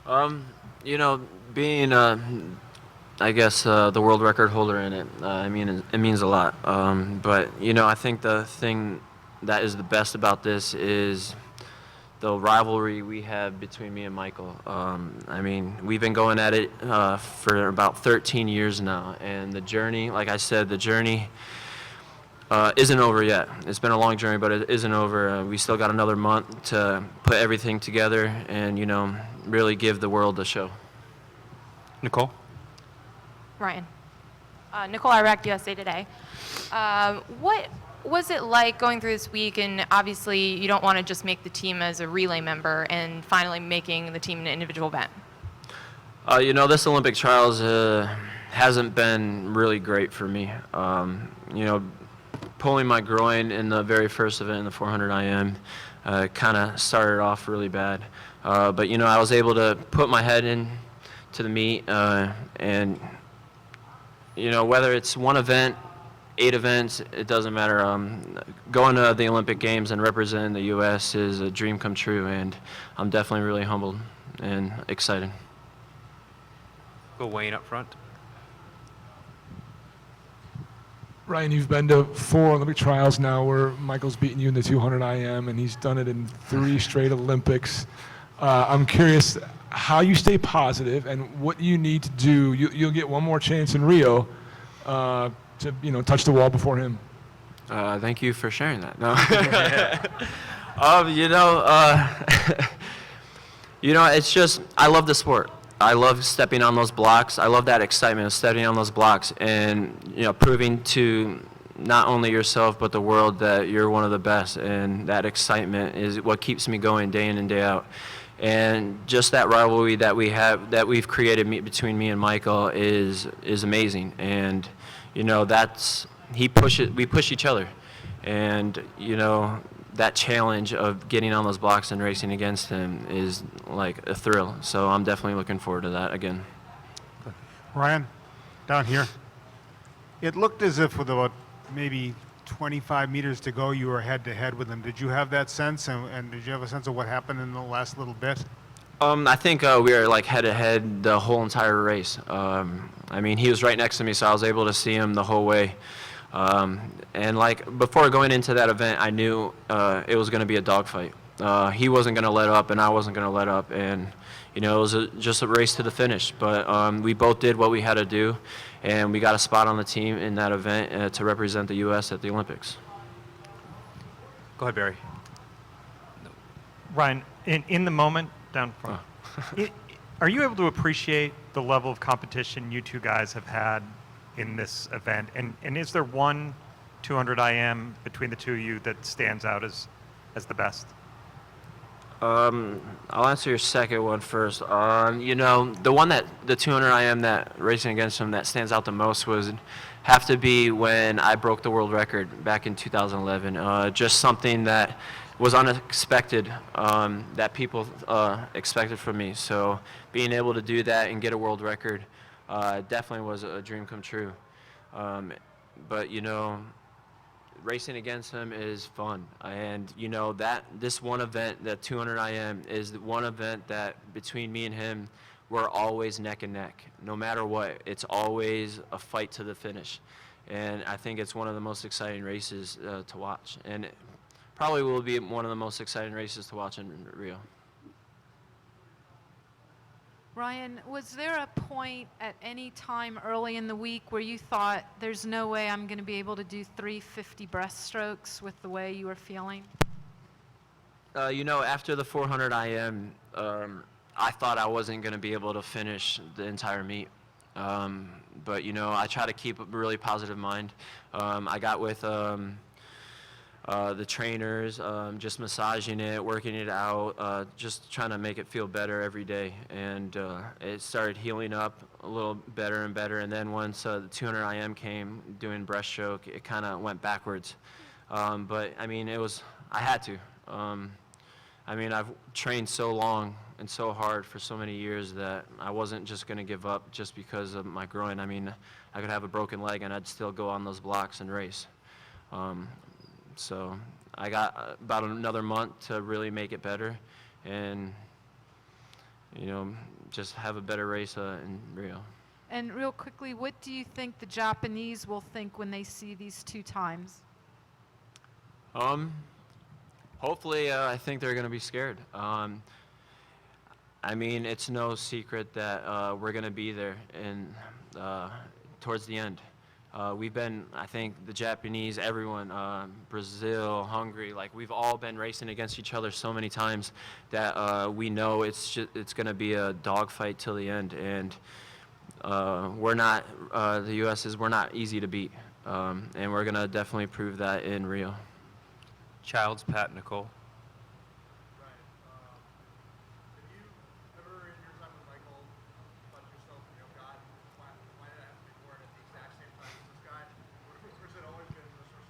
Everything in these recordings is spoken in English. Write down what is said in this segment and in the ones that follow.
Um, you know, being I guess the world record holder in it, I mean, it means a lot. But I think the thing that is the best about this is the rivalry we have between me and Michael. I mean, we've been going at it for about 13 years now, and the journey, like I said, the journey isn't over yet. It's been a long journey, but it isn't over. We still got another month to put everything together and, really give the world a show. Nicole? Ryan. Nicole Iraq, USA Today. What was it like going through this week? And obviously, you don't want to just make the team as a relay member and finally making the team an individual event. This Olympic trials hasn't been really great for me. Pulling my groin in the very first event in the 400 IM kind of started off really bad. But I was able to put my head in to the meet, and whether it's one event, 8 events, it doesn't matter. Going to the Olympic Games and representing the U.S. is a dream come true, and I'm definitely really humbled and excited. Go Wayne up front. Ryan, you've been to 4 Olympic trials now where Michael's beaten you in the 200 IM, and he's done it in 3 straight Olympics. I'm curious how you stay positive and what you need to do. You'll get one more chance in Rio to touch the wall before him. Thank you for sharing that. No. It's just I love the sport. I love stepping on those blocks. I love that excitement of stepping on those blocks and proving to not only yourself but the world that you're one of the best. And that excitement is what keeps me going day in and day out. And just that rivalry that we've created between me and Michael is amazing. And we push each other, and that challenge of getting on those blocks and racing against him is like a thrill. So I'm definitely looking forward to that again. Ryan, down here. It looked as if with about maybe 25 meters to go, you were head-to-head with him. Did you have that sense, and did you have a sense of what happened in the last little bit? I think we were like head-to-head the whole entire race. He was right next to me, so I was able to see him the whole way. And like before going into that event, I knew it was going to be a dogfight. He wasn't going to let up, and I wasn't going to let up, and it was just a race to the finish. But we both did what we had to do, and we got a spot on the team in that event to represent the U.S. at the Olympics. Go ahead, Barry. Ryan, in the moment down front, are you able to appreciate the level of competition you two guys have had in this event? And is there one 200 IM between the two of you that stands out as the best? I'll answer your second one first. The one the 200 IM that racing against him that stands out the most have to be when I broke the world record back in 2011. Just something that was unexpected, that people expected from me. So being able to do that and get a world record definitely was a dream come true. But racing against him is fun, and that this one event, the 200 IM, is the one event that between me and him, we're always neck and neck. No matter what, it's always a fight to the finish, and I think it's one of the most exciting races to watch, and it probably will be one of the most exciting races to watch in Rio. Ryan, was there a point at any time early in the week where you thought, there's no way I'm going to be able to do 350 breaststrokes with the way you were feeling? After the 400 IM, I thought I wasn't going to be able to finish the entire meet. But, I try to keep a really positive mind. I got with the trainers, just massaging it, working it out, just trying to make it feel better every day. And it started healing up a little better and better. And then once the 200 IM came, doing breaststroke, it kind of went backwards. But, I had to. I've trained so long and so hard for so many years that I wasn't just going to give up just because of my groin. I could have a broken leg and I'd still go on those blocks and race. So I got about another month to really make it better, and just have a better race in Rio. And real quickly, what do you think the Japanese will think when they see these 2 times? Hopefully, I think they're going to be scared. I mean, it's no secret that we're going to be there towards the end. I think the Japanese, everyone, Brazil, Hungary, like we've all been racing against each other so many times that we know it's going to be a dogfight till the end, and we're not. The U.S. we're not easy to beat, and we're going to definitely prove that in Rio. Childs, Pat, Nicole. Right. Have you ever in your time with Michael thought to yourself, God, why did I have to be born at the exact same time as this guy? Or has it always been the source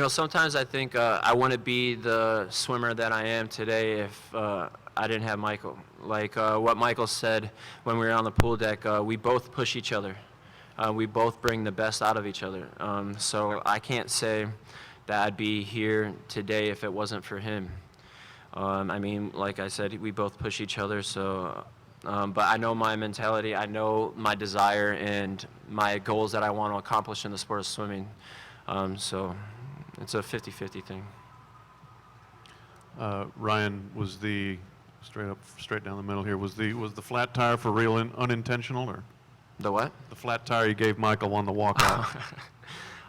of Sometimes I think I wouldn't be the swimmer that I am today if I didn't have Michael. Like what Michael said when we were on the pool deck, we both push each other. We both bring the best out of each other. So I can't say that I'd be here today if it wasn't for him. I mean, like I said, we both push each other. So, but I know my mentality. I know my desire and my goals that I want to accomplish in the sport of swimming. So it's a 50-50 thing. Ryan, was the straight down the middle here? Was the flat tire for real unintentional, or The what? the flat tire you gave Michael on the walkout?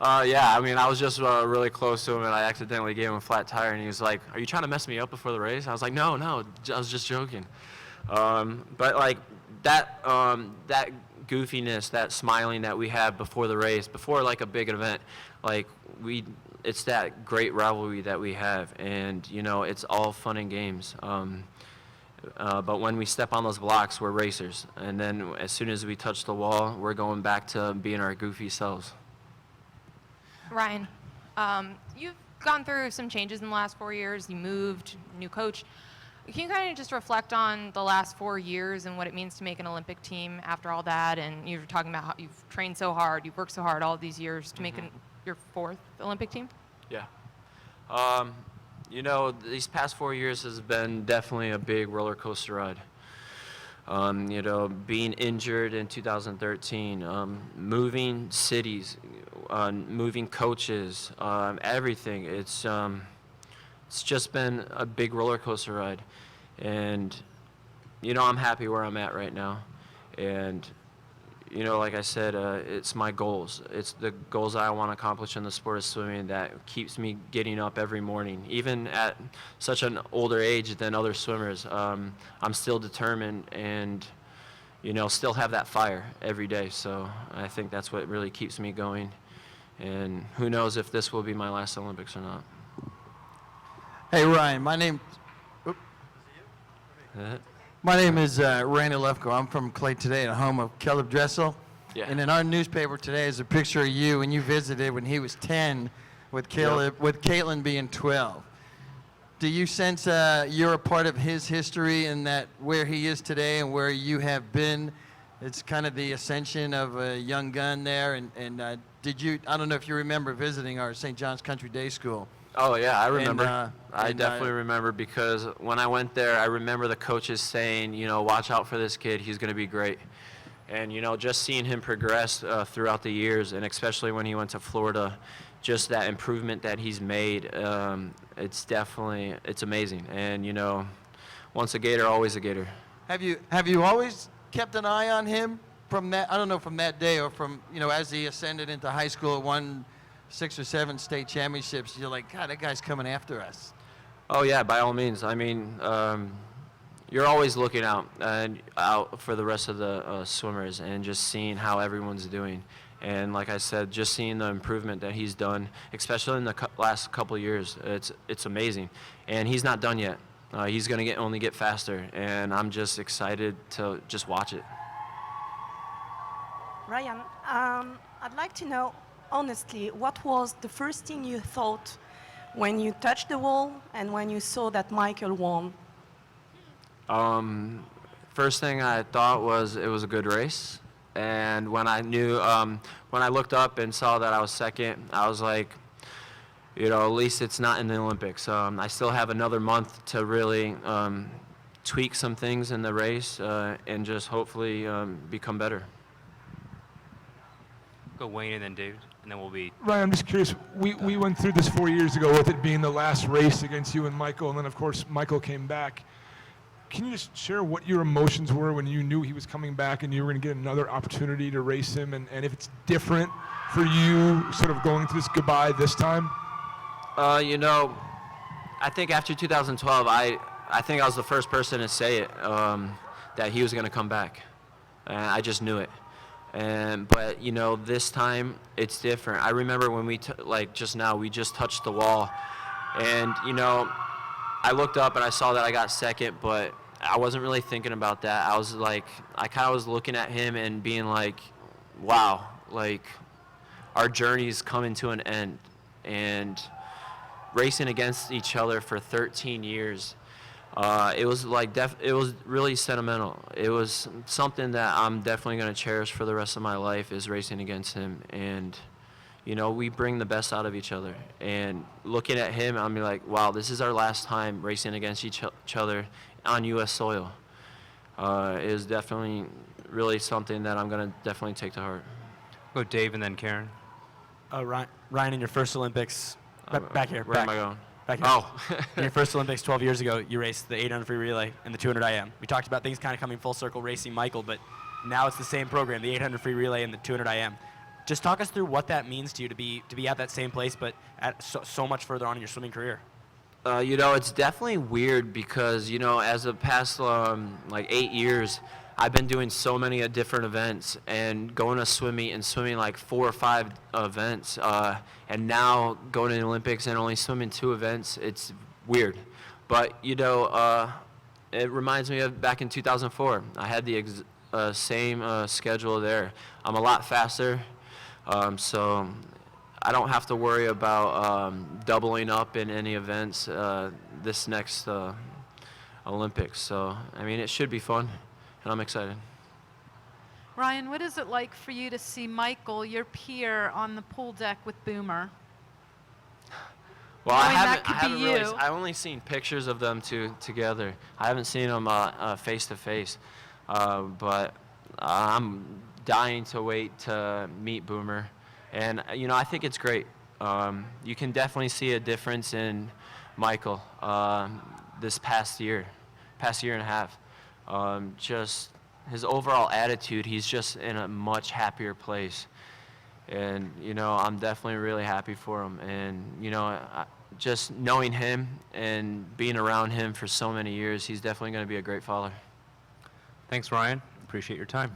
Yeah, I mean, I was just really close to him, and I accidentally gave him a flat tire, and he was like, "Are you trying to mess me up before the race?" I was like, No, I was just joking. But like that goofiness, that smiling that we have before the race, before like a big event, like it's that great rivalry that we have, and it's all fun and games. But when we step on those blocks, we're racers, and then as soon as we touch the wall, we're going back to being our goofy selves. Ryan, you've gone through some changes in the last 4 years. You moved, new coach. Can you kind of just reflect on the last 4 years and what it means to make an Olympic team after all that? And you were talking about how you've trained so hard, you've worked so hard all these years to make your 4th Olympic team? Yeah. These past 4 years has been definitely a big roller coaster ride. Being injured in 2013, moving cities, moving coaches, everything. It's just been a big roller coaster ride, and I'm happy where I'm at right now, and like I said, it's my goals. It's the goals that I want to accomplish in the sport of swimming that keeps me getting up every morning. Even at such an older age than other swimmers, I'm still determined and, still have that fire every day. So I think that's what really keeps me going. And who knows if this will be my last Olympics or not. Hey, Ryan, my name is Randy Lefko. I'm from Clay Today, the home of Caleb Dressel. Yeah. And in our newspaper today is a picture of you when you visited when he was 10 with Caleb, with Caitlin being 12. Do you sense you're a part of his history and that where he is today and where you have been, it's kind of the ascension of a young gun there? And I don't know if you remember visiting our St. John's Country Day School. Oh, yeah, I remember. I and, definitely remember because when I went there, I remember the coaches saying, watch out for this kid. He's going to be great. And, just seeing him progress throughout the years, and especially when he went to Florida, just that improvement that he's made, it's amazing. And, once a Gator, always a Gator. Have you always kept an eye on him from that, I don't know, from that day or from, as he ascended into high school, won 6 or 7 state championships, you're like, God, that guy's coming after us? Oh, yeah, by all means. I mean, you're always looking out for the rest of the swimmers and just seeing how everyone's doing. And like I said, just seeing the improvement that he's done, especially in the last couple of years, it's amazing. And he's not done yet. He's going to only get faster, and I'm just excited to just watch it. Ryan, I'd like to know, honestly, what was the first thing you thought when you touched the wall and when you saw that Michael won? First thing I thought was it was a good race. And when I looked up and saw that I was second, I was like, at least it's not in the Olympics. I still have another month to really tweak some things in the race and just hopefully become better. Go Wayne and then David, and then we'll be. Ryan, I'm just curious. We went through this 4 years ago with it being the last race against you and Michael, and then of course Michael came back. Can you just share what your emotions were when you knew he was coming back and you were going to get another opportunity to race him, and if it's different for you sort of going through this goodbye this time? You know, I think after 2012, I think I was the first person to say it, that he was going to come back. I just knew it. But you know, this time it's different. I remember when we like just now we just touched the wall, and you know, I looked up and I saw that I got second, but I wasn't really thinking about that. I was like, I kind of was looking at him and being like, wow, like our journey's coming to an end, and racing against each other for 13 years. It was like it was really sentimental. It was something that I'm definitely going to cherish for the rest of my life, is racing against him. And you know, we bring the best out of each other. And looking at him, I'm like, wow, this is our last time racing against each other on U.S. soil. It is definitely really something that I'm going to definitely take to heart. Go Dave and then Karen. Ryan, in your first Olympics, back here. Where am I going? Back here. Oh. In your first Olympics 12 years ago, you raced the 800 free relay and the 200 IM. We talked about things kind of coming full circle racing Michael, but now it's the same program, the 800 free relay and the 200 IM. Just talk us through what that means to you to be at that same place, but at so much further on in your swimming career. You know, it's definitely weird because, you know, as the past like 8 years, I've been doing so many different events and going to swim meet and swimming like 4 or 5 events. And now going to the Olympics and only swimming 2 events, it's weird. But, you know, it reminds me of back in 2004. I had the same schedule there. I'm a lot faster, so I don't have to worry about doubling up in any events this next Olympics. So, I mean, it should be fun, and I'm excited. Ryan, what is it like for you to see Michael, your peer, on the pool deck with Boomer? Well, Knowing I that could haven't be really. you. I've only seen pictures of them two together. I haven't seen them face to face, but I'm dying to wait to meet Boomer, and you know, I think it's great. You can definitely see a difference in Michael this past year and a half. Just his overall attitude, he's just in a much happier place. And, you know, I'm definitely really happy for him. And, you know, just knowing him and being around him for so many years, he's definitely going to be a great father. Thanks, Ryan. Appreciate your time.